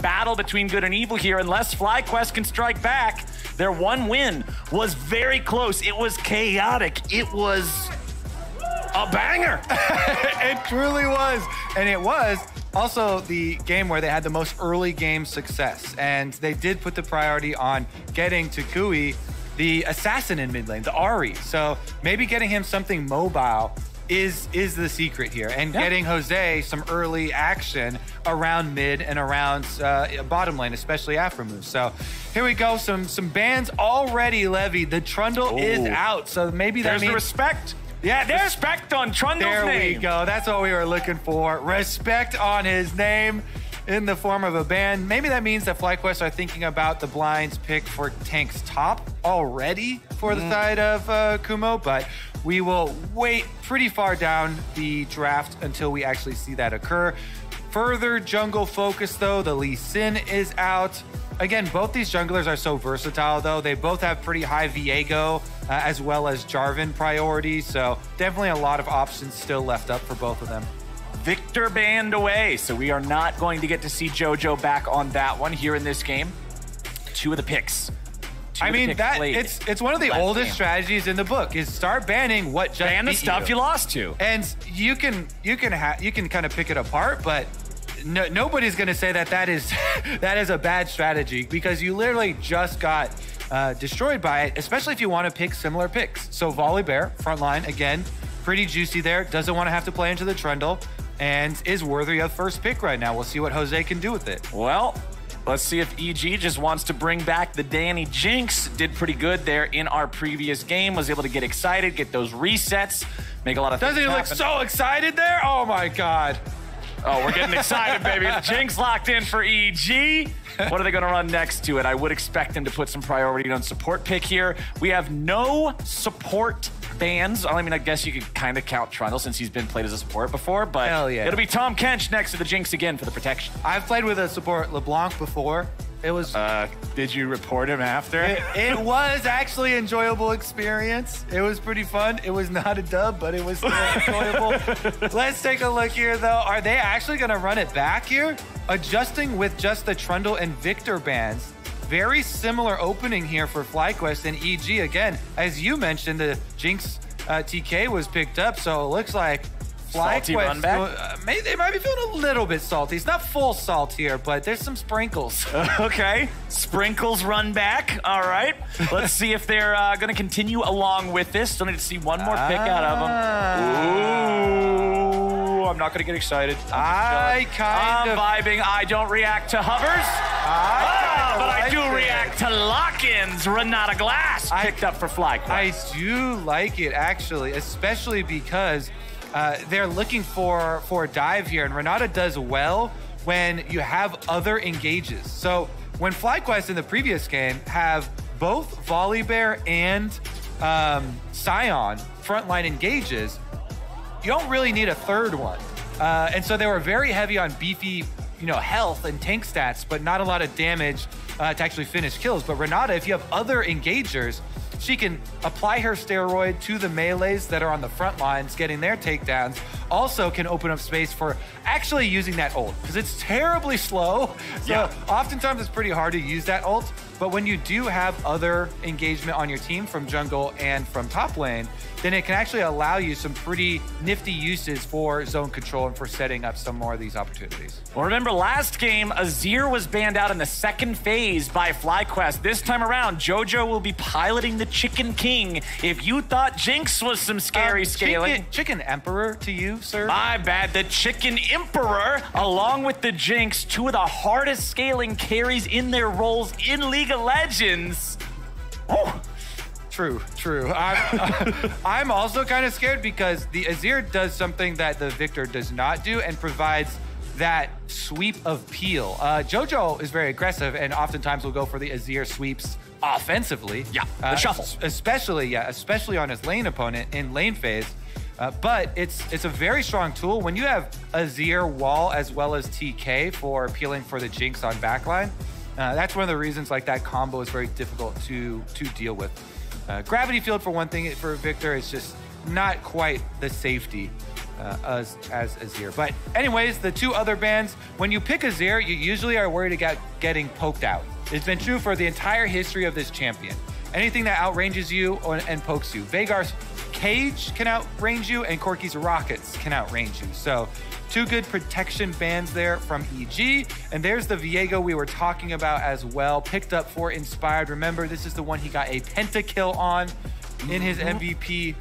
battle between good and evil here. Unless FlyQuest can strike back, their one win was very close. It was chaotic. It was a banger. It truly was. And it was also the game where they had the most early game success. And they did put the priority on getting to Kui, the assassin in mid lane, the Ahri. So maybe getting him something mobile is the secret here, and getting Jose some early action around mid and around bottom lane, especially after moves. So here we go, some bans already levied. The Trundle is out, so maybe that means the respect. Yeah, there's respect on Trundle's name. There we go. That's what we were looking for. Respect on his name in the form of a ban. Maybe that means that FlyQuest are thinking about the blinds pick for Tank's top already for the side of Kumo, but we will wait pretty far down the draft until we actually see that occur. Further jungle focus, though, the Lee Sin is out. Again, both these junglers are so versatile, though. They both have pretty high Viego as well as Jarvan priorities, so definitely a lot of options still left up for both of them. Victor banned away, so we are not going to get to see JoJo back on that one here in this game. Two of the picks. I mean, it's one of the oldest strategies in the book is start banning what just ban the stuff you lost to, and you can kind of pick it apart, but nobody's going to say that is a bad strategy because you literally just got destroyed by it, especially if you want to pick similar picks. So Volibear frontline again, pretty juicy there. Doesn't want to have to play into the Trundle and is worthy of first pick right now. We'll see what Jose can do with it. Well, let's see if EG just wants to bring back the Danny Jinx. Did pretty good there in our previous game. Was able to get excited, get those resets, make a lot of things happen. Doesn't he look so excited there? Oh my God. Oh, we're getting excited, baby. Jinx locked in for EG. What are they going to run next to it? I would expect them to put some priority on support pick here. We have no support bans. I mean, I guess you could kind of count Trundle since he's been played as a support before, but hell yeah. It'll be Tom Kench next to the Jinx again for the protection. I've played with a support LeBlanc before. It was... did you report him after? It was actually an enjoyable experience. It was pretty fun. It was not a dub, but it was still enjoyable. Let's take a look here, though. Are they actually going to run it back here? Adjusting with just the Trundle and Victor bans. Very similar opening here for FlyQuest and EG. Again, as you mentioned, the Jinx TK was picked up, so it looks like FlyQuest, they might be feeling a little bit salty. It's not full salt here, but there's some sprinkles. Okay, sprinkles run back. All right, let's see if they're going to continue along with this. Still need to see one more pick out of them. Ooh, I'm not going to get excited. I'm vibing. I don't react to hovers. But I do react to lock-ins. Renata Glass picked up for FlyQuest. I do like it, actually, especially because they're looking for a dive here, and Renata does well when you have other engages. So when FlyQuest in the previous game have both Volibear and Sion frontline engages, you don't really need a third one. And so they were very heavy on beefy, health and tank stats, but not a lot of damage to actually finish kills. But Renata, if you have other engagers, she can apply her steroid to the melees that are on the front lines, getting their takedowns. Also can open up space for actually using that ult, because it's terribly slow. So oftentimes it's pretty hard to use that ult. But when you do have other engagement on your team from jungle and from top lane, then it can actually allow you some pretty nifty uses for zone control and for setting up some more of these opportunities. Well, remember last game, Azir was banned out in the second phase by FlyQuest. This time around, JoJo will be piloting the Chicken King. If you thought Jinx was some scary scaling... Chicken Emperor to you, sir? My bad. The Chicken Emperor, along with the Jinx, two of the hardest scaling carries in their roles in League of Legends. Oh. True. I'm also kind of scared because the Azir does something that the Victor does not do and provides that sweep of peel. JoJo is very aggressive and oftentimes will go for the Azir sweeps offensively. Yeah, the shuffle. Especially on his lane opponent in lane phase. But it's a very strong tool. When you have Azir wall as well as TK for peeling for the Jinx on backline, that's one of the reasons like that combo is very difficult to deal with. Gravity field for one thing for Victor is just not quite the safety as Azir. But anyways, the two other bans, when you pick Azir, you usually are worried about getting poked out. It's been true for the entire history of this champion. Anything that outranges you and pokes you. Veigar's Cage can outrange you, and Corki's Rockets can outrange you. So two good protection bans there from EG. And there's the Viego we were talking about as well. Picked up for Inspired. Remember, this is the one he got a pentakill on in his MVP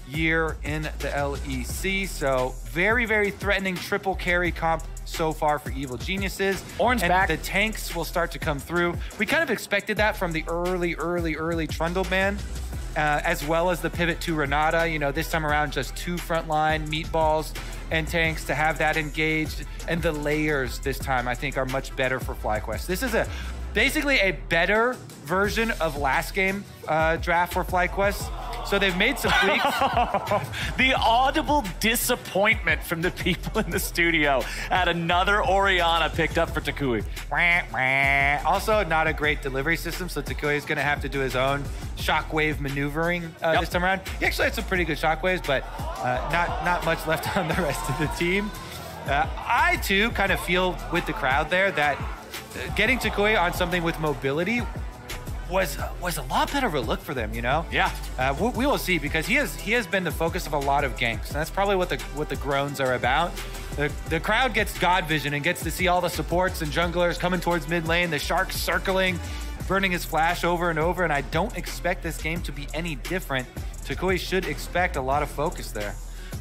year in the LEC. So very, very threatening triple carry comp so far for Evil Geniuses. Orange and back. The tanks will start to come through. We kind of expected that from the early Trundle ban, as well as the pivot to Renata. You know, this time around, just two frontline meatballs and tanks to have that engaged. And the layers this time, I think, are much better for FlyQuest. This is basically a better version of last game draft for FlyQuest. So they've made some tweaks. The audible disappointment from the people in the studio at another Orianna picked up for Takui. Also, not a great delivery system, so Takui is going to have to do his own shockwave maneuvering this time around. He actually had some pretty good shockwaves, but not much left on the rest of the team. I, too, kind of feel with the crowd there that getting Takui on something with mobility was a lot better of a look for them, you know? Yeah. We will see, because he has been the focus of a lot of ganks, and that's probably what the groans are about. The crowd gets God vision and gets to see all the supports and junglers coming towards mid lane, the Shark circling, burning his flash over and over, and I don't expect this game to be any different. Takui should expect a lot of focus there.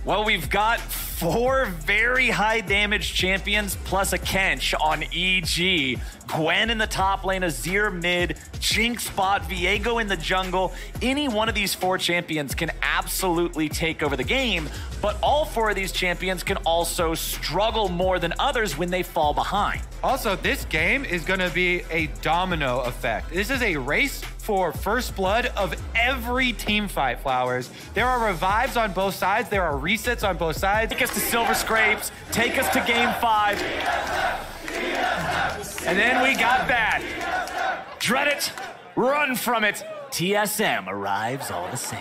Well, we've got 4 very high damage champions plus a Kench on EG. Gwen in the top lane, Azir mid, Jinx bot, Viego in the jungle. Any one of these 4 champions can absolutely take over the game, but all 4 of these champions can also struggle more than others when they fall behind. Also, this game is going to be a domino effect. This is a race for first blood of every team fight, Flowers. There are revives on both sides. There are resets on both sides. Take us to Silver Scrapes. Take us to Game 5. And then we got bad. Dread it. Run from it. TSM arrives all the same.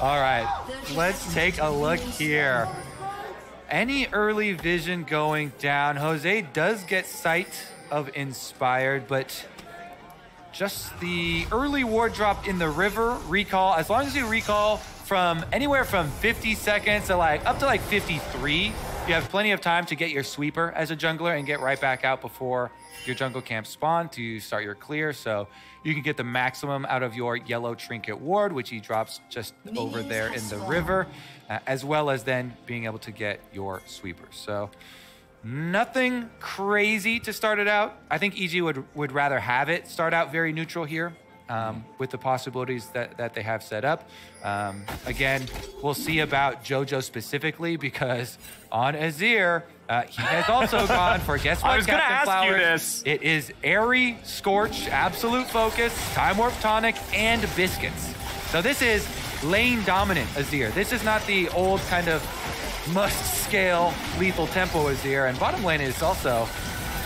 All right, let's take a look here. Any early vision going down. Jose does get sight of Inspired, but just the early ward drop in the river recall. As long as you recall from anywhere from 50 seconds to up to 53, you have plenty of time to get your sweeper as a jungler and get right back out before your jungle camp spawn to start your clear. So you can get the maximum out of your yellow trinket ward, which he drops just over there in the river, as well as then being able to get your sweepers. So nothing crazy to start it out. I think EG would rather have it start out very neutral here, with the possibilities that they have set up. Again, we'll see about JoJo specifically, because on Azir, he has also gone for, guess what, I was going to Captain ask you Flowers? this. It is Airy, Scorch, Absolute Focus, Time Warp Tonic, and Biscuits. So this is lane dominant Azir. This is not the old kind of must-scale lethal tempo Azir. And bottom lane is also...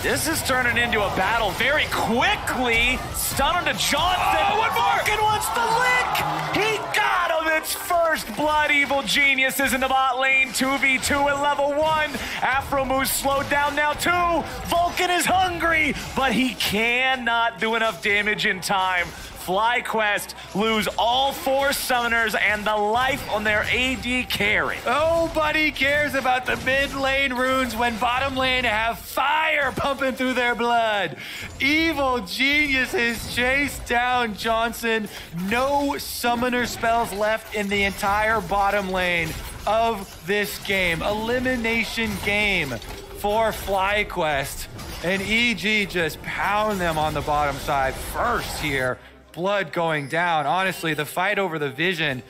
This is turning into a battle very quickly. Stun onto Johnson. Oh, one more! Vulcan wants the lick! He got him! It's first blood. Evil Geniuses in the bot lane. 2v2 at level 1. Afro moves slowed down now too. Vulcan is hungry, but he cannot do enough damage in time. FlyQuest lose all 4 summoners and the life on their AD carry. Nobody cares about the mid lane runes when bottom lane have fire pumping through their blood. Evil Geniuses chase down Johnson. No summoner spells left in the entire bottom lane of this game. Elimination game for FlyQuest. And EG just pound them on the bottom side first here. Blood going down. Honestly, the fight over the vision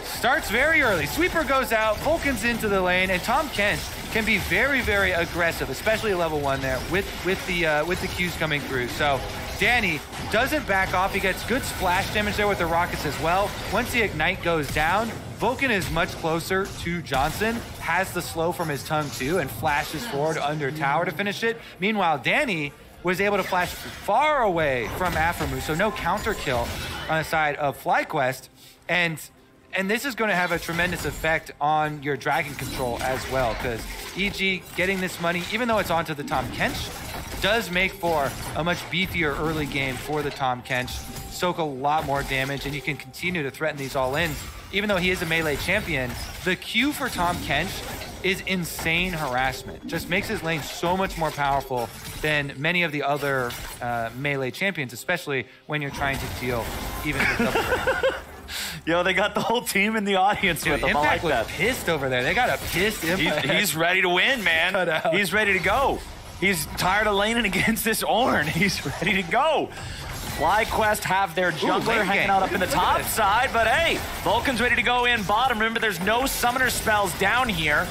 starts very early. Sweeper goes out, Vulcan's into the lane, and Tom Kent can be very, very aggressive, especially at level 1 there with the Qs coming through. So Danny doesn't back off. He gets good splash damage there with the rockets as well. Once the ignite goes down, Vulcan is much closer to Johnson, has the slow from his tongue too, and flashes forward under tower to finish it. Meanwhile, Danny was able to flash far away from Aphromoo, so no counter kill on the side of FlyQuest. And And this is going to have a tremendous effect on your dragon control as well, because EG getting this money, even though it's onto the Tahm Kench, does make for a much beefier early game for the Tahm Kench. Soak a lot more damage, and you can continue to threaten these all-ins. Even though he is a melee champion, the Q for Tahm Kench is insane harassment. Just makes his lane so much more powerful than many of the other melee champions, especially when you're trying to deal even with double break. Yo, they got the whole team in the audience with them. Impact I like was that. pissed over there. They got a pissed Impact. He's ready to win, man. He's ready to go. He's tired of laning against this Ornn. He's ready to go. FlyQuest have their jungler hanging out up in the top side, but hey, Vulcan's ready to go in bottom. Remember, there's no summoner spells down here.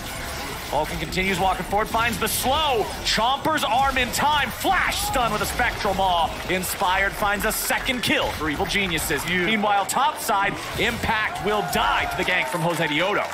Vulcan continues walking forward, finds the slow. Chomper's arm in time. Flash stun with a Spectral Maw. Inspired finds a second kill for Evil Geniuses. Meanwhile, top side, Impact will die to the gank from Jose Diodo.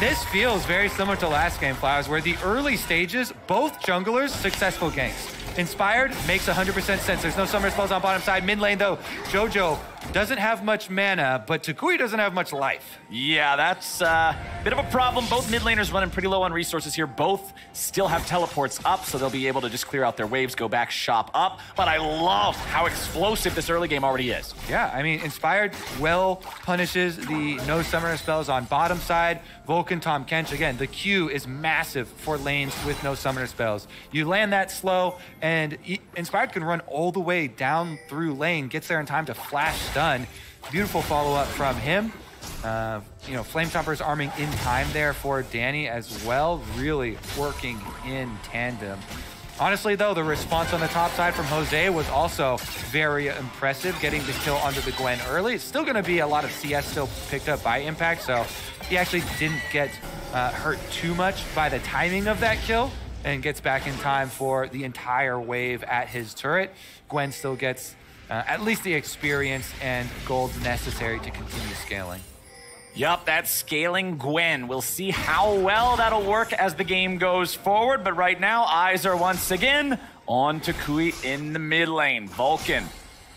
This feels very similar to last game, Flowers, where the early stages, both junglers, successful ganks. Inspired makes 100% sense. There's no summoner spells on bottom side. Mid lane, though, Jojo doesn't have much mana, but Takui doesn't have much life. Yeah, that's a bit of a problem. Both mid laners running pretty low on resources here. Both still have teleports up, so they'll be able to just clear out their waves, go back, shop up. But I love how explosive this early game already is. Yeah, I mean, Inspired well punishes the no summoner spells on bottom side. Vulcan, Tahm Kench, again, the Q is massive for lanes with no summoner spells. You land that slow, and Inspired can run all the way down through lane, gets there in time to flash stun. Beautiful follow-up from him. You know, Flame Chopper's arming in time there for Danny as well, really working in tandem. Honestly, though, the response on the top side from Jose was also very impressive, getting the kill onto the Gwen early. It's still going to be a lot of CS still picked up by Impact, so he actually didn't get hurt too much by the timing of that kill and gets back in time for the entire wave at his turret. Gwen still gets at least the experience and gold necessary to continue scaling. Yup, that scaling Gwen. We'll see how well that'll work as the game goes forward, but right now, eyes are once again on Takui in the mid lane. Vulcan,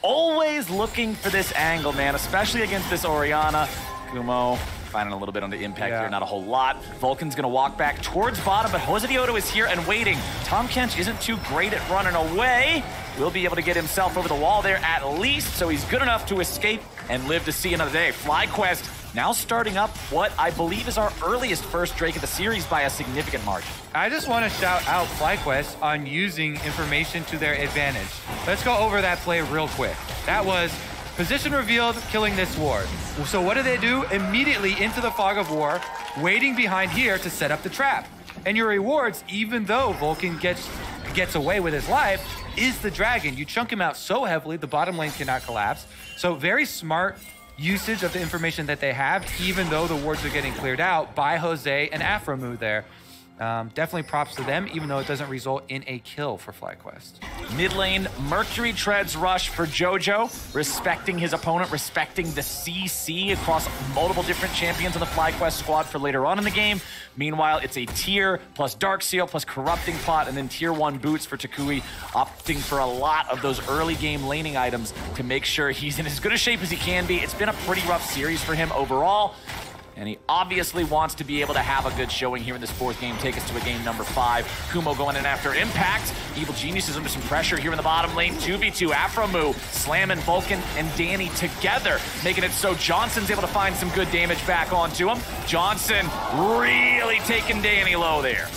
always looking for this angle, man, especially against this Orianna. Kumo finding a little bit on the impact here, not a whole lot. Vulcan's gonna walk back towards bottom, but Jose Diodo is here and waiting. Tahm Kench isn't too great at running away. Will be able to get himself over the wall there at least, so he's good enough to escape and live to see another day. FlyQuest now starting up what I believe is our earliest first Drake of the series by a significant margin. I just want to shout out FlyQuest on using information to their advantage. Let's go over that play real quick. That was position revealed, killing this ward. So what do they do? Immediately into the fog of war, waiting behind here to set up the trap. And your rewards, even though Vulcan gets away with his life, is the dragon. You chunk him out so heavily, the bottom lane cannot collapse. So very smart usage of the information that they have, even though the wards are getting cleared out by Jose and Afromu there. Definitely props to them, even though it doesn't result in a kill for FlyQuest. Mid lane, Mercury Treads rush for Jojo, respecting his opponent, respecting the CC across multiple different champions on the FlyQuest squad for later on in the game. Meanwhile, it's a tier plus Darkseal plus Corrupting Plot, and then tier 1 boots for Takui, opting for a lot of those early game laning items to make sure he's in as good a shape as he can be. It's been a pretty rough series for him overall, and he obviously wants to be able to have a good showing here in this fourth game, take us to a game number 5. Kumo going in after Impact. Evil Genius is under some pressure here in the bottom lane. 2v2, Afromu slamming Vulcan and Danny together, making it so Johnson's able to find some good damage back onto him. Johnson really taking Danny low there.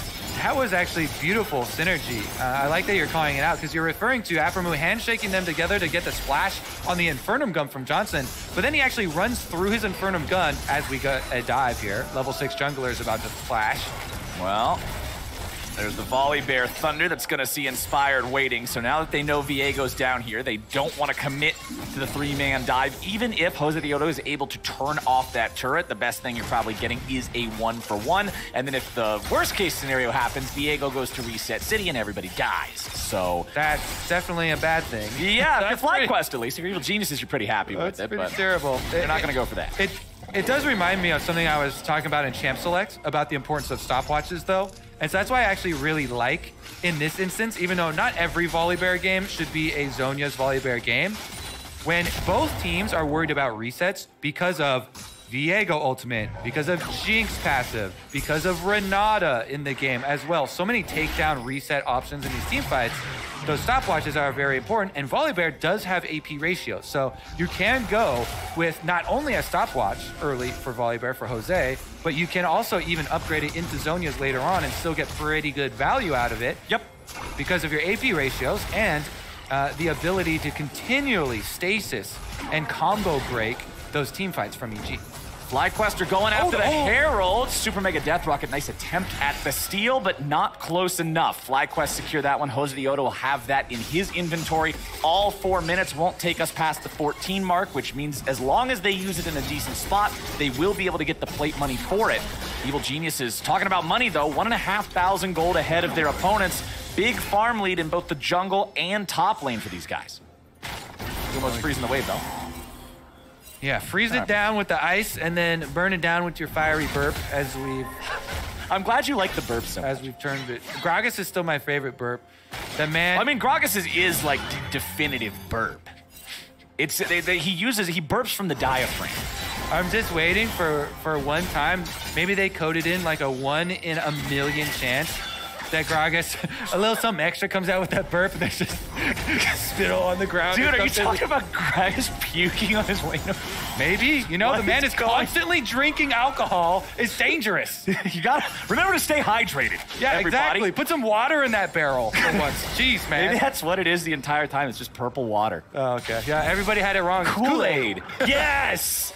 That was actually beautiful synergy. I like that you're calling it out, because you're referring to Afromu handshaking them together to get the splash on the Infernum gun from Johnson, but then he actually runs through his Infernum gun as we got a dive here. Level 6 jungler is about to flash. Well, there's the Volley Bear Thunder that's going to see Inspired waiting. So now that they know Viego's down here, they don't want to commit to the 3-man dive. Even if Jose Diodo is able to turn off that turret, the best thing you're probably getting is a 1-for-1. And then if the worst case scenario happens, Viego goes to reset city and everybody dies. So that's definitely a bad thing. Yeah, if you're FlyQuest at least. If you're Evil Geniuses, you're pretty happy with it. Pretty terrible. They're not going to go for that. It does remind me of something I was talking about in Champ Select about the importance of stopwatches, though. And so that's why I actually really like, in this instance, even though not every Volley Bear game should be a Zhonya's Volley Bear game, when both teams are worried about resets because of Viego ultimate, because of Jinx passive, because of Renata in the game as well. So many takedown reset options in these team fights. Those stopwatches are very important, and Volibear does have AP ratio. So you can go with not only a stopwatch early for Volibear for Jose, but you can also even upgrade it into Zhonya's later on and still get pretty good value out of it. Yep. Because of your AP ratios and the ability to continually stasis and combo break those team fights from EG. FlyQuest are going after the Herald. Super Mega Death Rocket, nice attempt at the steal, but not close enough. FlyQuest secure that one. Jose Dioto will have that in his inventory. All 4 minutes won't take us past the 14 mark, which means as long as they use it in a decent spot, they will be able to get the plate money for it. Evil Geniuses, talking about money though, 1,500 gold ahead of their opponents. Big farm lead in both the jungle and top lane for these guys. Almost freezing the wave though. Yeah, freeze it down with the ice and then burn it down with your fiery burp as we've... I'm glad you like the burp so much. As we've turned it. Gragas is still my favorite burp. The man... I mean, Gragas is like definitive burp. It's he burps from the diaphragm. I'm just waiting for one time. Maybe they coded in like a 1 in a million chance that Gragas, a little something extra comes out with that burp and there's just spittle on the ground. Dude, are you talking about Gragas puking on his way? Maybe. You know, the man is constantly drinking alcohol. It's dangerous. You gotta remember to stay hydrated. Yeah, everybody. Exactly. Put some water in that barrel for once. Jeez, man. Maybe that's what it is the entire time. It's just purple water. Oh, okay. Yeah, everybody had it wrong. Kool-Aid. Yes!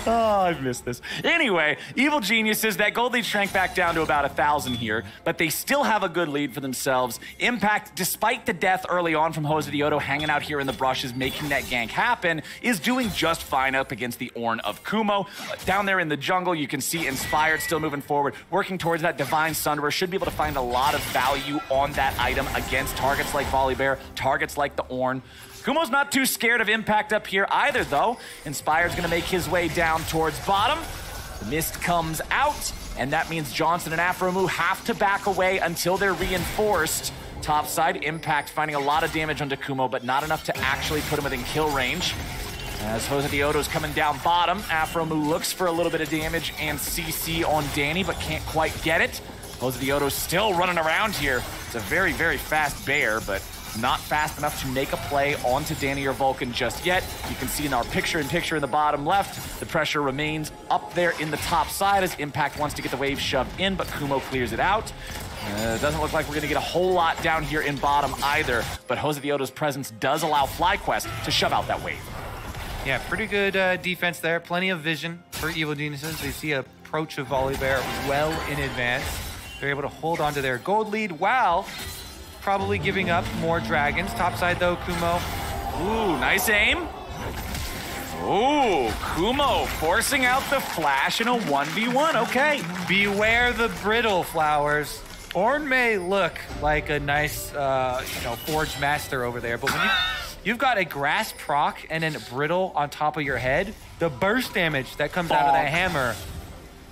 Oh, I've missed this. Anyway, Evil Geniuses, that gold lead shrank back down to about 1,000 here, but they still have a good lead for themselves. Impact, despite the death early on from Jose Dioto hanging out here in the brushes, making that gank happen, is doing just fine up against the Ornn of Kumo. Down there in the jungle, you can see Inspired still moving forward, working towards that Divine Sunderer. Should be able to find a lot of value on that item against targets like Volibear, targets like the Ornn. Kumo's not too scared of Impact up here either, though. Inspired's gonna make his way down towards bottom. The mist comes out, and that means Johnson and Afromu have to back away until they're reinforced. Topside, Impact finding a lot of damage onto Kumo, but not enough to actually put him within kill range. As Jose Dioto's coming down bottom, Afromu looks for a little bit of damage and CC on Danny, but can't quite get it. Jose Dioto's still running around here. It's a very, very fast bear, but not fast enough to make a play onto Danny or Vulcan just yet. You can see in our picture-in-picture in the bottom left, the pressure remains up there in the top side as Impact wants to get the wave shoved in, but Kumo clears it out. Doesn't look like we're gonna get a whole lot down here in bottom either, but Jose Dioto's presence does allow FlyQuest to shove out that wave. Yeah, pretty good defense there. Plenty of vision for Evil Geniuses. They see an approach of Volibear well in advance. They're able to hold on to their gold lead while probably giving up more dragons. Topside though, Kumo. Ooh, nice aim. Ooh, Kumo forcing out the flash in a 1v1, okay. Beware the brittle flowers. Ornn may look like a nice, forged master over there, but when you've got a grass proc and then brittle on top of your head, the burst damage that comes out of that hammer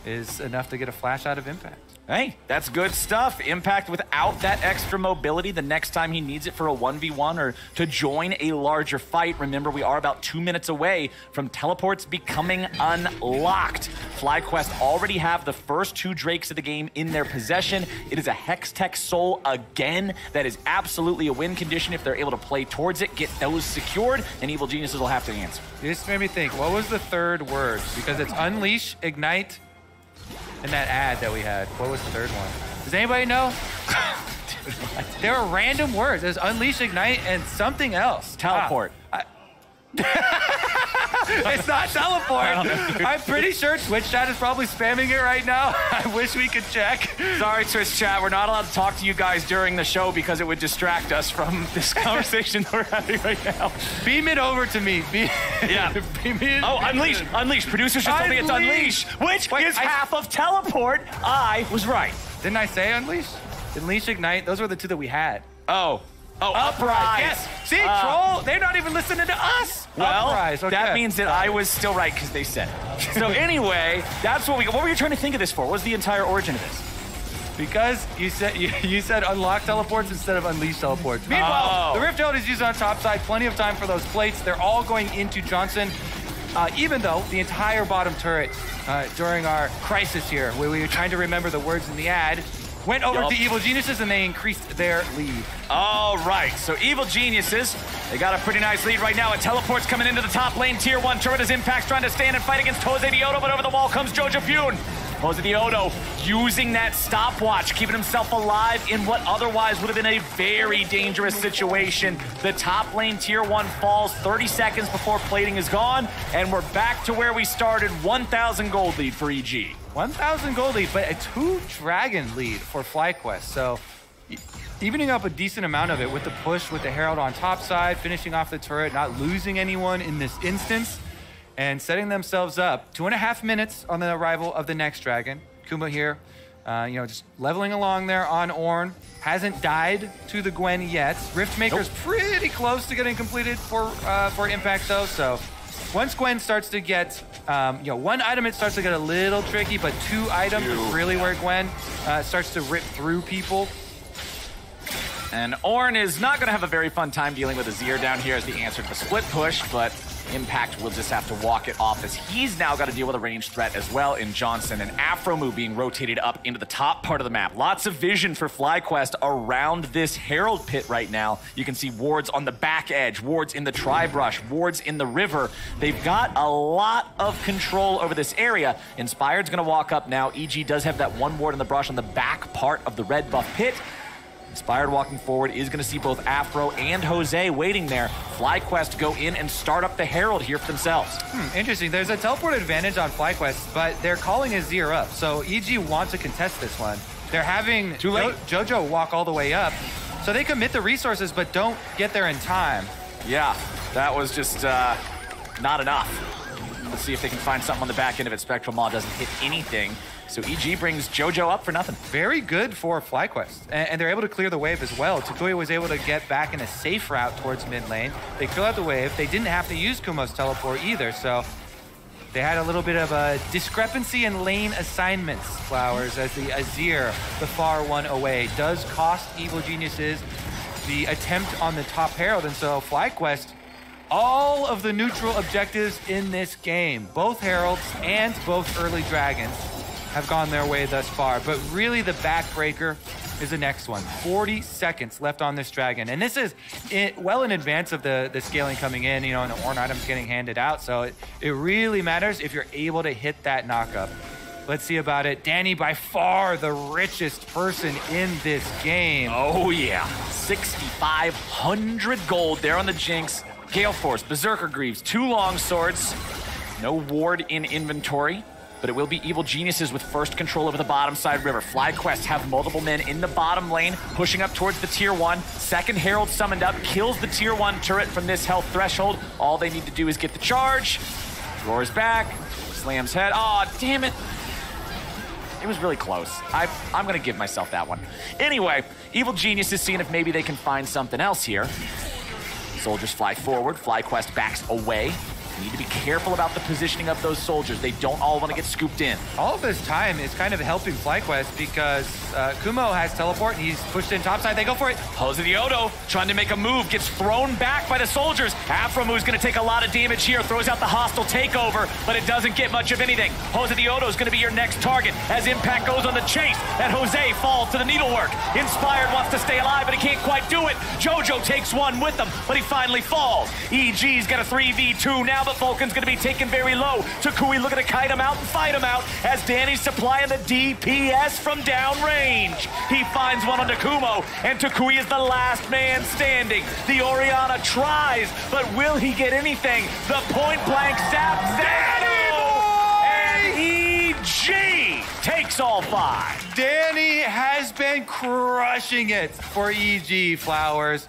is enough to get a flash out of Impact. Hey, that's good stuff. Impact without that extra mobility the next time he needs it for a 1v1 or to join a larger fight. Remember, we are about 2 minutes away from teleports becoming unlocked. FlyQuest already have the first 2 Drakes of the game in their possession. It is a Hextech Soul again. That is absolutely a win condition if they're able to play towards it, get those secured, and Evil Geniuses will have to answer. This made me think, what was the third word? Because it's Unleash, Ignite, and that ad that we had. What was the third one? Does anybody know? There were random words. There's Unleash, Ignite, and something else. Teleport. It's not teleport. I'm pretty sure Twitch chat is probably spamming it right now. I wish we could check. Sorry, Twitch chat. We're not allowed to talk to you guys during the show because it would distract us from this conversation we're having right now. Beam it over to me. Beam it. Oh, Unleash. Unleash. Producers just told me it's Unleash, which is half of Teleport. I was right. Didn't I say Unleash? Unleash, Ignite. Those were the 2 that we had. Oh, Uprise. Yes. See, Troll, they're not even listening to us. Well, Uprise. Okay. That means that I was still right because they said it. So anyway, that's what were you trying to think of this for? What was the entire origin of this? Because you said unlock teleports instead of unleash teleports. Meanwhile, the Rift Herald is used on top side. Plenty of time for those plates. They're all going into Johnson. Even though the entire bottom turret during our crisis here, where we were trying to remember the words in the ad, went over to Evil Geniuses and they increased their lead. All right, so Evil Geniuses, they got a pretty nice lead right now. A teleport's coming into the top lane. Tier 1 turret as Impact's trying to stand and fight against Jose Diodo, but over the wall comes Jojo Fune. Jose Diodo using that stopwatch, keeping himself alive in what otherwise would have been a very dangerous situation. The top lane Tier 1 falls 30 seconds before plating is gone, and we're back to where we started. 1,000 gold lead for EG. 1,000 gold lead, but a 2 dragon lead for FlyQuest. So evening up a decent amount of it with the push with the Herald on top side, finishing off the turret, not losing anyone in this instance, and setting themselves up. 2.5 minutes on the arrival of the next dragon. Kuma here, just leveling along there on Ornn. Hasn't died to the Gwen yet. Riftmaker's pretty close to getting completed for Impact though. So once Gwen starts to get, one item, it starts to get a little tricky, but 2 items is really where Gwen starts to rip through people. And Ornn is not going to have a very fun time dealing with Azir down here as the answer to the split push, but Impact will just have to walk it off as he's now got to deal with a ranged threat as well in Johnson, and Afromu being rotated up into the top part of the map. Lots of vision for FlyQuest around this Herald pit right now. You can see wards on the back edge, wards in the tri-brush, wards in the river. They've got a lot of control over this area. Inspired's going to walk up now. EG does have that 1 ward in the brush on the back part of the red buff pit. Inspired walking forward is going to see both Afro and Jose waiting there. FlyQuest go in and start up the Herald here for themselves. Interesting. There's a teleport advantage on FlyQuest, but they're calling Azir up. So EG want to contest this one. They're having Jojo walk all the way up. So they commit the resources, but don't get there in time. Yeah, that was just not enough. Let's see if they can find something on the back end of it. Spectral Maw doesn't hit anything. So EG brings Jojo up for nothing. Very good for FlyQuest. And they're able to clear the wave as well. Takuya was able to get back in a safe route towards mid lane. They clear out the wave. They didn't have to use Kumo's teleport either. So they had a little bit of a discrepancy in lane assignments, Flowers, as the Azir, the far one away, does cost Evil Geniuses the attempt on the top Herald. And so FlyQuest, all of the neutral objectives in this game, both Heralds and both early Dragons, have gone their way thus far. But really the backbreaker is the next one. 40 seconds left on this Dragon. And this is well in advance of the scaling coming in, and the Ornn items getting handed out. So it really matters if you're able to hit that knockup. Let's see about it. Danny, by far the richest person in this game. Oh yeah, 6,500 gold there on the Jinx. Gale Force, Berserker Greaves, 2 long swords. No ward in inventory, but it will be Evil Geniuses with first control over the bottom side river. FlyQuest have multiple men in the bottom lane, pushing up towards the Tier 1. Second Herald summoned up, kills the Tier 1 turret from this health threshold. All they need to do is get the charge. Roars back, slams head. Aw, damn it. It was really close. I'm gonna give myself that one. Anyway, Evil Geniuses seeing if maybe they can find something else here. Soldiers fly forward, FlyQuest backs away. Need to be careful about the positioning of those soldiers. They don't all want to get scooped in. All of this time is kind of helping FlyQuest because Kumo has teleport and he's pushed in topside. They go for it. Jose Diodo trying to make a move, gets thrown back by the soldiers. Afromu's going to take a lot of damage here, throws out the hostile takeover, but it doesn't get much of anything. Jose Diodo is going to be your next target as Impact goes on the chase, and Jose falls to the needlework. Inspired wants to stay alive, but he can't quite do it. Jojo takes one with him, but he finally falls. EG's got a 3v2 now, but Vulcan's going to be taken very low. Takui looking to kite him out and fight him out as Danny's supplying the DPS from downrange. He finds one on Takumo, and Takui is the last man standing. The Orianna tries, but will he get anything? The point-blank zap, and EG takes all 5. Danny has been crushing it for EG, Flowers.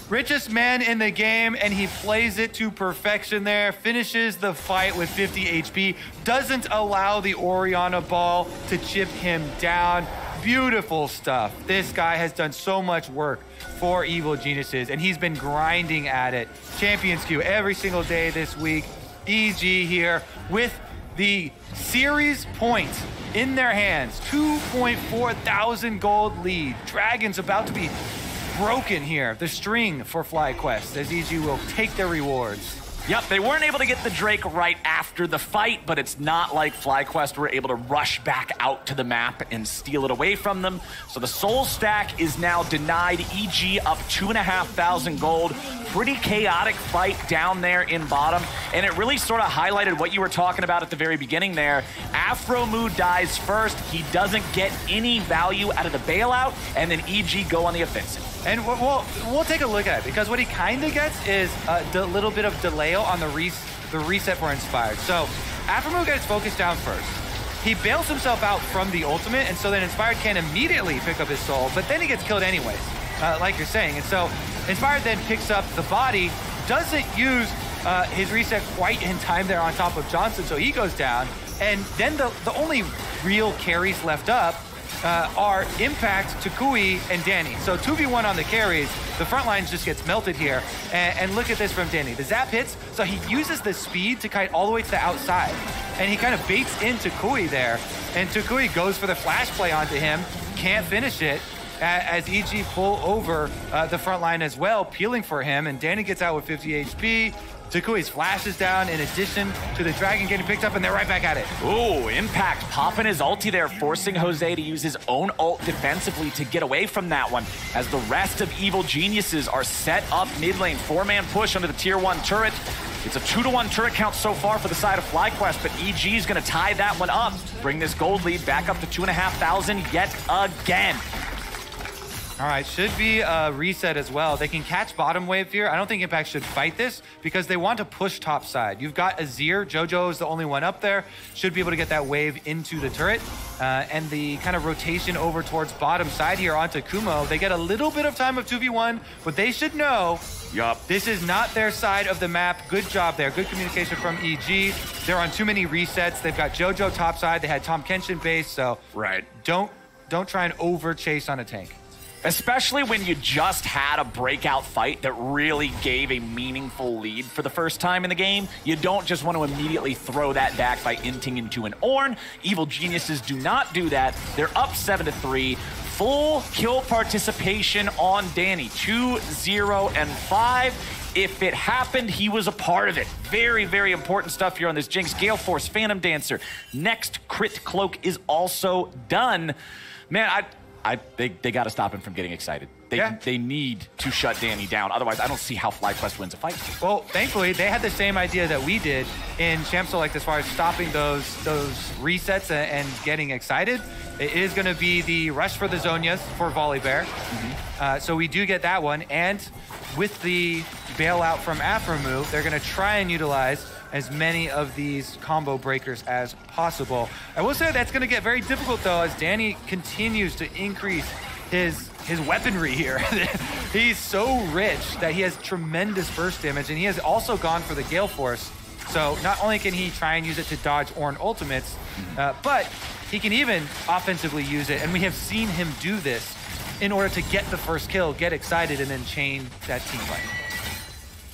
Richest man in the game, and he plays it to perfection there. Finishes the fight with 50 HP. Doesn't allow the Orianna ball to chip him down. Beautiful stuff. This guy has done so much work for Evil Geniuses, and he's been grinding at it. Champions queue every single day this week. EG here with the series point in their hands. 2.4 thousand gold lead. Dragon's about to be broken here. The string for FlyQuest as EG will take their rewards. Yep, they weren't able to get the Drake right after the fight, but it's not like FlyQuest were able to rush back out to the map and steal it away from them. So the soul stack is now denied. EG up 2,500 gold. Pretty chaotic fight down there in bottom, and it really sort of highlighted what you were talking about at the very beginning there. Afromoo dies first. He doesn't get any value out of the bailout, and then EG go on the offensive. And we'll take a look at it, because what he kind of gets is a little bit of delay on the reset for Inspired. So Afromoo gets focused down first. He bails himself out from the ultimate, and so then Inspired can immediately pick up his soul, but then he gets killed anyways, like you're saying. And so Inspired then picks up the body, doesn't use his reset quite in time there on top of Johnson, so he goes down. And then the only real carries left up are Impact, Tukui, and Danny. So 2v1 on the carries, the front line just gets melted here. And look at this from Danny. The zap hits, so he uses the speed to kite all the way to the outside. And he kind of baits in Tukui there. And Tukui goes for the flash play onto him, can't finish it, as EG pull over the front line as well, peeling for him. And Danny gets out with 50 HP. Tukui's flash is down in addition to the Dragon getting picked up, and they're right back at it. Ooh, Impact popping his ulti there, forcing Jose to use his own ult defensively to get away from that one, as the rest of Evil Geniuses are set up mid lane. 4-man push under the tier 1 turret. It's a 2-to-1 turret count so far for the side of FlyQuest, but EG is going to tie that one up, bring this gold lead back up to 2,500 yet again. All right, should be a reset as well. They can catch bottom wave here. I don't think Impact should fight this because they want to push top side. You've got Azir. Jojo is the only one up there. Should be able to get that wave into the turret. And the kind of rotation over towards bottom side here onto Kumo. They get a little bit of time of 2v1, but they should know this is not their side of the map. Good job there. Good communication from EG. They're on too many resets. They've got Jojo top side. They had Tom Kenshin base, so don't try and over chase on a tank. Especially when you just had a breakout fight that really gave a meaningful lead for the first time in the game. You don't just want to immediately throw that back by inting into an Ornn. Evil Geniuses do not do that. They're up 7-3. Full kill participation on Danny, 2, 0, and 5. If it happened, he was a part of it. Very, very important stuff here on this Jinx. Gale Force, Phantom Dancer. Next crit cloak is also done. Man, they got to stop him from getting excited. They need to shut Danny down. Otherwise, I don't see how FlyQuest wins a fight. Well, thankfully, they had the same idea that we did in Champ Select as far as stopping those resets and getting excited. It is going to be the rush for the Zonias for Volibear. So we do get that one. And with the bailout from Afromoo, they're going to try and utilize as many of these combo breakers as possible. I will say that's going to get very difficult, though, as Danny continues to increase his weaponry here. He's so rich that he has tremendous burst damage, and he has also gone for the Gale Force. So not only can he try and use it to dodge Ornn ultimates, but he can even offensively use it, and we have seen him do this in order to get the first kill, get excited, and then chain that team fight.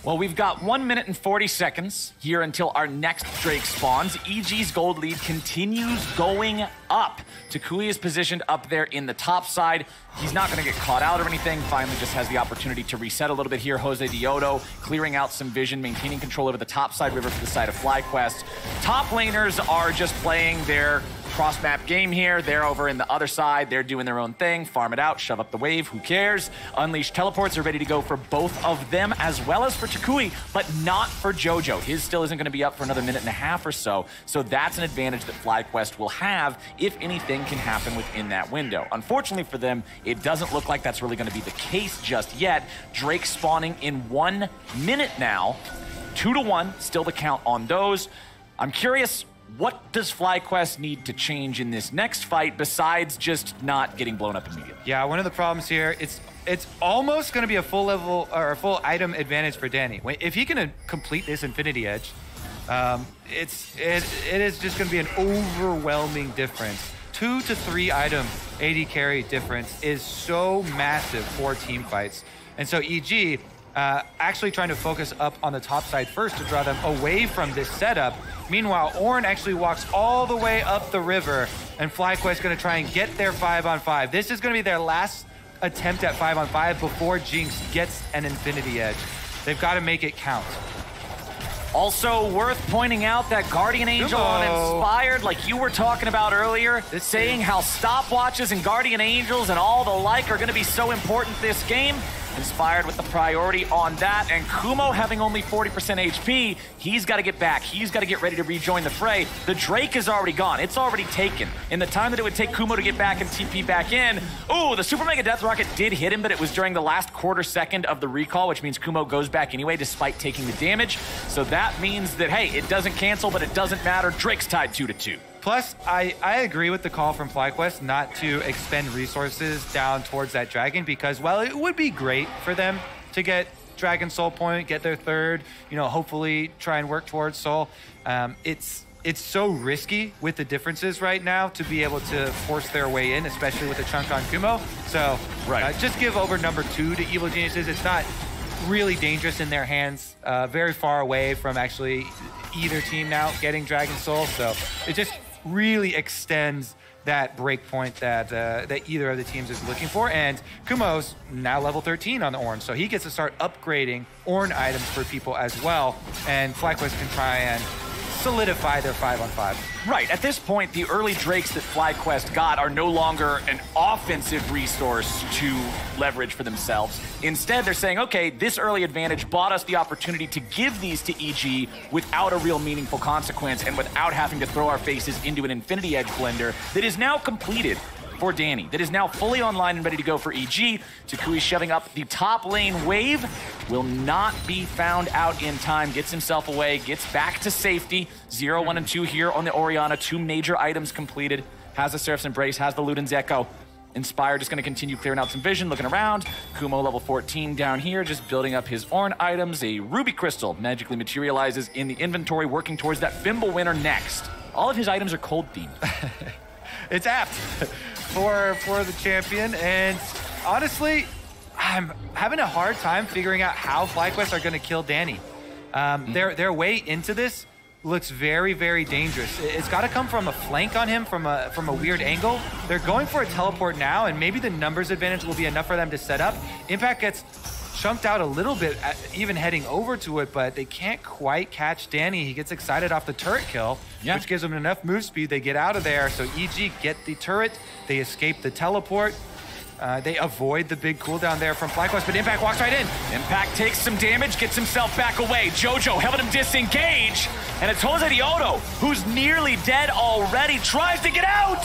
Well, we've got 1 minute and 40 seconds here until our next Drake spawns. EG's gold lead continues going up. Tukui is positioned up there in the top side. He's not going to get caught out or anything. Finally just has the opportunity to reset a little bit here. Jose Diodo clearing out some vision, maintaining control over the top side river for the side of FlyQuest. Top laners are just playing their cross-map game here. They're over in the other side. They're doing their own thing. Farm it out, shove up the wave, who cares? Unleash teleports are ready to go for both of them, as well as for Tukui, but not for Jojo. His still isn't going to be up for another minute and a half or so. So that's an advantage that FlyQuest will have if anything can happen within that window. Unfortunately for them, it doesn't look like that's really going to be the case just yet. Drake spawning in 1 minute now. 2-1, still the count on those. I'm curious, what does FlyQuest need to change in this next fight besides just not getting blown up immediately? Yeah, one of the problems here, it's almost going to be a full level or a full item advantage for Danny. If he can complete this Infinity Edge, it is just going to be an overwhelming difference. 2 to 3 item AD carry difference is so massive for team fights. And so EG, actually trying to focus up on the top side first to draw them away from this setup. Meanwhile, Ornn actually walks all the way up the river, and FlyQuest going to try and get their 5-on-5. This is going to be their last attempt at 5-on-5 before Jinx gets an Infinity Edge. They've got to make it count. Also worth pointing out that Guardian Angel on Inspired, like you were talking about earlier, saying how stopwatches and Guardian Angels and all the like are going to be so important this game. Inspired with the priority on that, and Kumo having only 40% HP, he's got to get back. He's got to get ready to rejoin the fray. The Drake is already gone. It's already taken. In the time that it would take Kumo to get back and TP back in, ooh, the Super Mega Death Rocket did hit him, but it was during the last quarter second of the recall, which means Kumo goes back anyway despite taking the damage. So that means that, hey, it doesn't cancel, but it doesn't matter. Drake's tied 2-2. Plus, I agree with the call from FlyQuest not to expend resources down towards that dragon because, well, it would be great for them to get Dragon Soul Point, get their third, you know, hopefully try and work towards Soul. It's so risky with the differences right now to be able to force their way in, especially with the chunk on Kumo. So just give over number 2 to Evil Geniuses. It's not really dangerous in their hands, very far away from actually either team now getting Dragon Soul. So it just really extends that break point that that either of the teams is looking for. And Kumo's now level 13 on the Ornn, so he gets to start upgrading Ornn items for people as well. And FlyQuest can try and solidify their 5-on-5. Right, at this point, the early Drakes that FlyQuest got are no longer an offensive resource to leverage for themselves. Instead, they're saying, okay, this early advantage bought us the opportunity to give these to EG without a real meaningful consequence and without having to throw our faces into an Infinity Edge blender that is now completed for Danny, that is now fully online and ready to go for EG. Takui shoving up the top lane wave, will not be found out in time, gets himself away, gets back to safety. 0, 1, and 2 here on the Orianna, 2 major items completed. Has the Seraph's Embrace, has the Luden's Echo. Inspired just going to continue clearing out some vision, looking around. Kumo level 14 down here, just building up his Ornn items. A Ruby Crystal magically materializes in the inventory, working towards that Fimble winner next. All of his items are cold themed. It's apt for the champion, and honestly, I'm having a hard time figuring out how FlyQuest are going to kill Danny. Their way into this looks very, very dangerous. It's got to come from a flank on him from a weird angle. They're going for a teleport now, and maybe the numbers advantage will be enough for them to set up. Impact gets chunked out a little bit, even heading over to it, but they can't quite catch Danny. He gets excited off the turret kill, which gives him enough move speed. They get out of there, so EG get the turret. They escape the teleport. They avoid the big cooldown there from FlyQuest, but Impact walks right in. Impact takes some damage, gets himself back away. Jojo helping him disengage, and it's Jose Diodo, who's nearly dead already, tries to get out.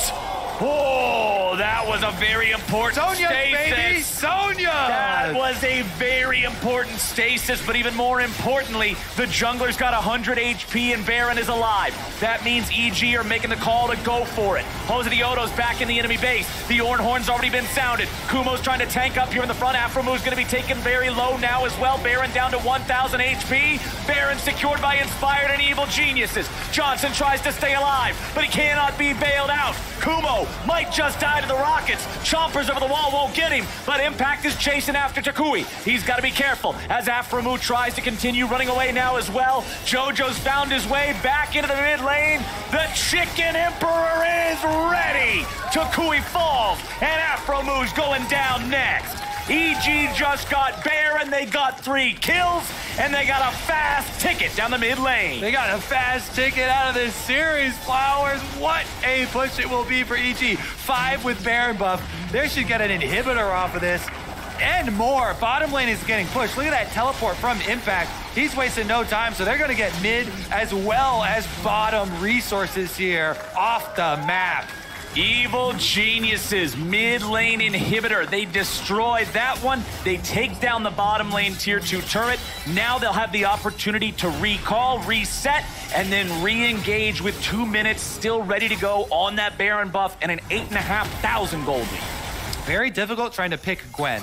Oh, that was a very important Sonya, stasis. baby, Sonya! That was a very important stasis, but even more importantly, the jungler's got 100 HP and Baron is alive. That means EG are making the call to go for it. Jose Diodo's back in the enemy base. The Ornn horn's already been sounded. Kumo's trying to tank up here in the front. Afromu's going to be taken very low now as well. Baron down to 1,000 HP. Baron secured by Inspired and Evil Geniuses. Johnson tries to stay alive, but he cannot be bailed out. Kumo might just die to the rockets. Chompers over the wall won't get him, but Impact is chasing after Takui. He's got to be careful as Afromu tries to continue running away now as well. Jojo's found his way back into the mid lane. The Chicken Emperor is ready. Takui falls, and Afromu's going down next. EG just got Baron, they got 3 kills, and they got a fast ticket down the mid lane. They got a fast ticket out of this series, Flowers. What a push it will be for EG. 5 with Baron buff. They should get an inhibitor off of this, and more. Bottom lane is getting pushed. Look at that teleport from Impact. He's wasting no time, so they're going to get mid as well as bottom resources here off the map. Evil Geniuses, mid lane inhibitor. They destroy that one. They take down the bottom lane tier 2 turret. Now they'll have the opportunity to recall, reset, and then re-engage with 2 minutes still ready to go on that Baron buff and an 8,500 gold lead. Very difficult trying to pick Gwen.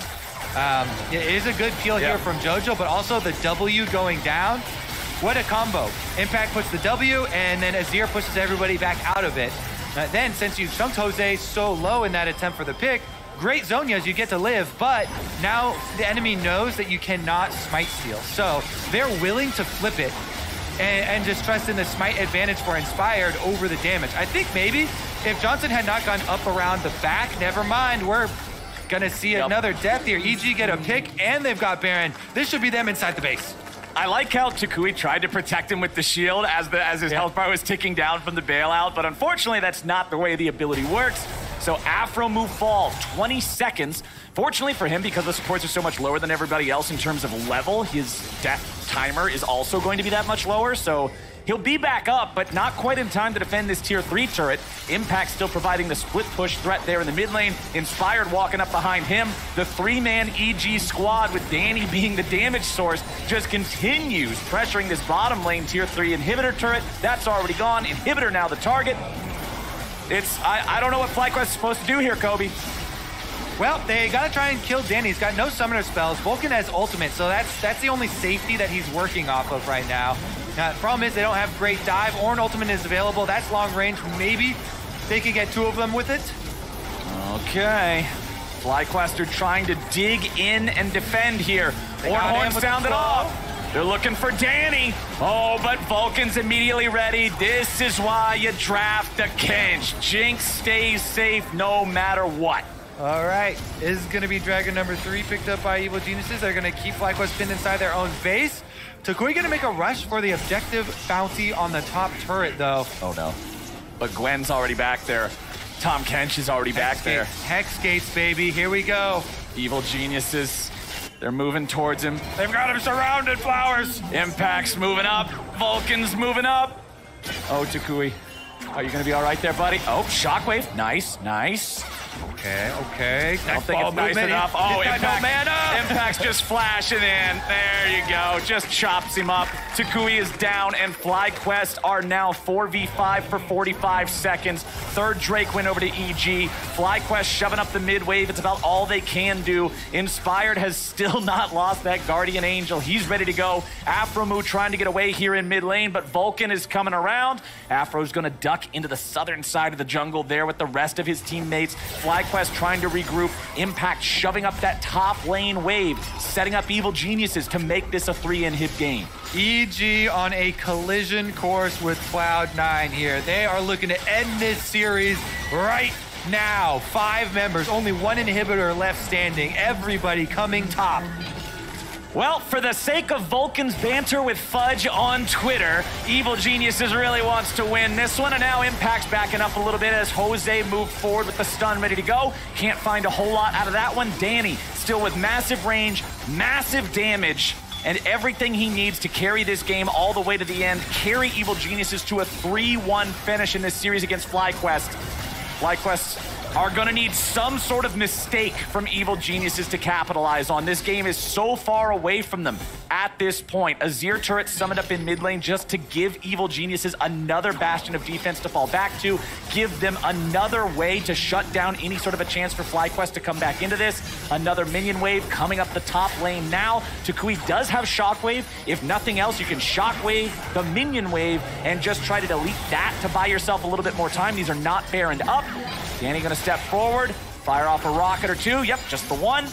It is a good peel here from Jojo, but also the W going down. What a combo. Impact puts the W, and then Azir pushes everybody back out of it. Then, since you chunked Jose so low in that attempt for the pick, great Zonias, you get to live, but now the enemy knows that you cannot smite steal. So they're willing to flip it and just trust in the smite advantage for Inspired over the damage. I think maybe if Johnson had not gone up around the back, never mind, we're gonna see another death here. EG get a pick and they've got Baron. This should be them inside the base. I like how Takui tried to protect him with the shield as his health bar was ticking down from the bailout, but unfortunately that's not the way the ability works. So Afro move fall, 20 seconds. Fortunately for him, because the supports are so much lower than everybody else in terms of level, his death timer is also going to be that much lower, so he'll be back up, but not quite in time to defend this tier 3 turret. Impact still providing the split push threat there in the mid lane. Inspired walking up behind him. The 3-man EG squad with Danny being the damage source just continues pressuring this bottom lane tier 3 inhibitor turret. That's already gone. Inhibitor now the target. I don't know what FlyQuest is supposed to do here, Kobe. Well, they gotta try and kill Danny. He's got no summoner spells. Vulcan has ultimate, so that's the only safety that he's working off of right now. Now, the problem is they don't have great dive. Ornn ultimate is available. That's long range. Maybe they could get 2 of them with it. Okay. FlyQuest are trying to dig in and defend here. Ornn sounded off. They're looking for Danny. Oh, but Vulcan's immediately ready. This is why you draft a Kench. Jinx stays safe no matter what. All right, this is gonna be Dragon number 3 picked up by Evil Geniuses. They're gonna keep FlyQuest pinned inside their own base. Takui gonna make a rush for the objective bounty on the top turret though. Oh no. But Gwen's already back there. Tom Kench is already back there. Hex gates, baby, here we go. Evil Geniuses, they're moving towards him. They've got him surrounded, Flowers. Impact's moving up, Vulcan's moving up. Oh, Takui, are you gonna be all right there, buddy? Oh, Shockwave, nice, nice. Okay. I don't think it's nice enough. Oh, Impact's just flashing in. There you go. Just chops him up. Takui is down, and FlyQuest are now 4v5 for 45 seconds. Third Drake win over to EG. FlyQuest shoving up the mid wave. It's about all they can do. Inspired has still not lost that Guardian Angel. He's ready to go. Afromu trying to get away here in mid lane, but Vulcan is coming around. Afro's going to duck into the southern side of the jungle there with the rest of his teammates. FlyQuest trying to regroup. Impact shoving up that top lane wave, setting up Evil Geniuses to make this a 3-inhib game. EG on a collision course with Cloud9 here. They are looking to end this series right now. 5 members, only 1 inhibitor left standing. Everybody coming top. Well, for the sake of Vulcan's banter with Fudge on Twitter, Evil Geniuses really wants to win this one, and now Impact's backing up a little bit as Jose moved forward with the stun ready to go. Can't find a whole lot out of that one. Danny still with massive range, massive damage, and everything he needs to carry this game all the way to the end, carry Evil Geniuses to a 3-1 finish in this series against FlyQuest. FlyQuest are gonna need some sort of mistake from Evil Geniuses to capitalize on. This game is so far away from them at this point. Azir turret summoned up in mid lane just to give Evil Geniuses another bastion of defense to fall back to, give them another way to shut down any sort of a chance for FlyQuest to come back into this. Another minion wave coming up the top lane now. Takui does have Shockwave. If nothing else, you can Shockwave the minion wave and just try to delete that to buy yourself a little bit more time. These are not Baroned up. Danny gonna step forward, fire off a rocket or 2. Yep, just the 1.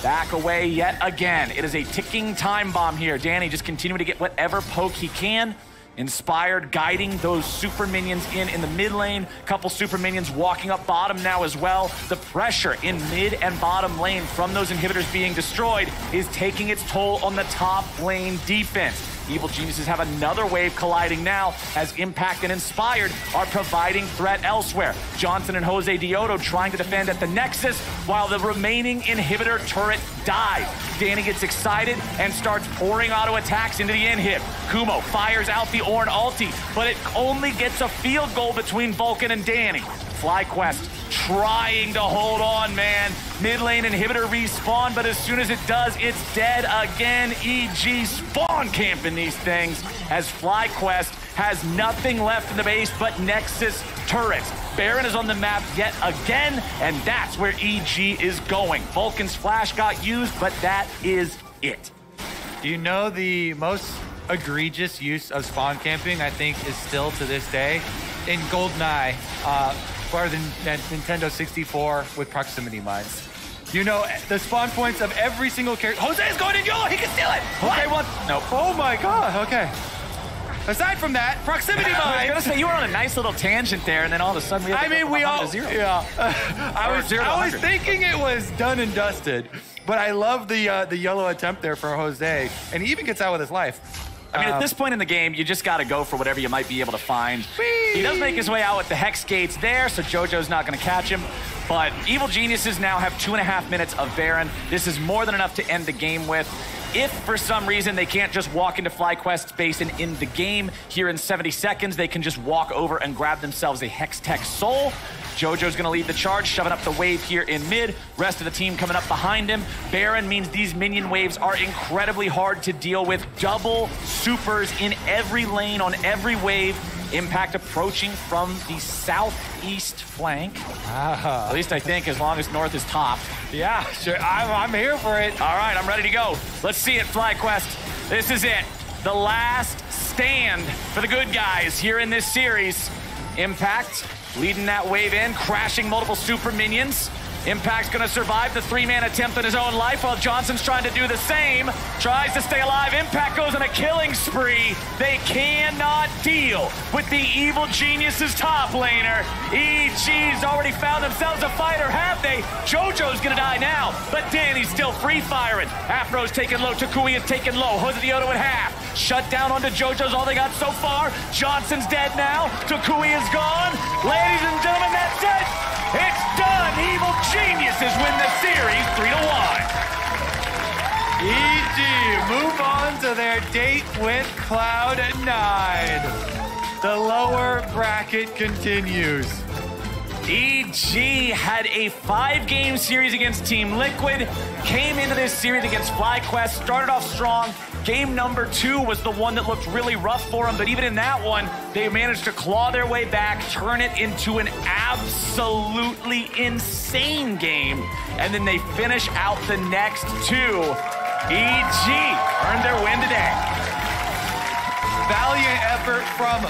Back away yet again. It is a ticking time bomb here. Danny just continuing to get whatever poke he can. Inspired guiding those super minions in the mid lane. Couple super minions walking up bottom now as well. The pressure in mid and bottom lane from those inhibitors being destroyed is taking its toll on the top lane defense. Evil Geniuses have another wave colliding now as Impact and Inspired are providing threat elsewhere. Johnson and Jose Diodo trying to defend at the Nexus while the remaining inhibitor turret dies. Danny gets excited and starts pouring auto attacks into the inhib. Kumo fires out the Ornn ulti, but it only gets a field goal between Vulcan and Danny. FlyQuest trying to hold on, man. Mid lane inhibitor respawn, but as soon as it does, it's dead again. EG spawn camping these things as FlyQuest has nothing left in the base but Nexus turrets. Baron is on the map yet again, and that's where EG is going. Vulcan's flash got used, but that is it. You know, the most egregious use of spawn camping, I think, is still to this day in GoldenEye. for the Nintendo 64 with proximity mines. You know the spawn points of every single character. Jose's going in YOLO. He can steal it. Okay, what? Nope. Oh my God. Okay. Aside from that, proximity mines. I was gonna say you were on a nice little tangent there, and then all of a sudden we. We all. Zero. Yeah. I was thinking it was done and dusted, but I love the YOLO attempt there for Jose, and he even gets out with his life. I mean, at this point in the game, you just got to go for whatever you might be able to find. Whee! He does make his way out with the Hex Gates there, so JoJo's not going to catch him. But Evil Geniuses now have 2.5 minutes of Baron. This is more than enough to end the game with. If for some reason they can't just walk into FlyQuest's base and in the game here in 70 seconds, they can just walk over and grab themselves a Hextech Soul. JoJo's gonna lead the charge, shoving up the wave here in mid. Rest of the team coming up behind him. Baron means these minion waves are incredibly hard to deal with. Double supers in every lane on every wave. Impact approaching from the southeast flank. At least I think, as long as north is top. Yeah, sure. I'm here for it. All right, I'm ready to go. Let's see it, FlyQuest. This is it. The last stand for the good guys here in this series. Impact leading that wave in, crashing multiple super minions. Impact's gonna survive the 3-man attempt on his own life while Johnson's trying to do the same. Tries to stay alive. Impact goes on a killing spree. They cannot deal with the Evil Geniuses top laner. EG's already found themselves a fighter, have they? JoJo's gonna die now, but Danny's still free firing. Afro's taken low, Takui is taken low. Jose Dioto in half. Shut down onto JoJo's all they got so far. Johnson's dead now. Takui is gone. Ladies and gentlemen, that's it. It's done. Evil Geniuses win the series 3-1. EG move on to their date with Cloud9. The lower bracket continues. EG had a 5-game series against Team Liquid, came into this series against FlyQuest, started off strong. Game number 2 was the one that looked really rough for them, but even in that one, they managed to claw their way back, turn it into an absolutely insane game, and then they finish out the next 2. EG earned their win today. Valiant effort from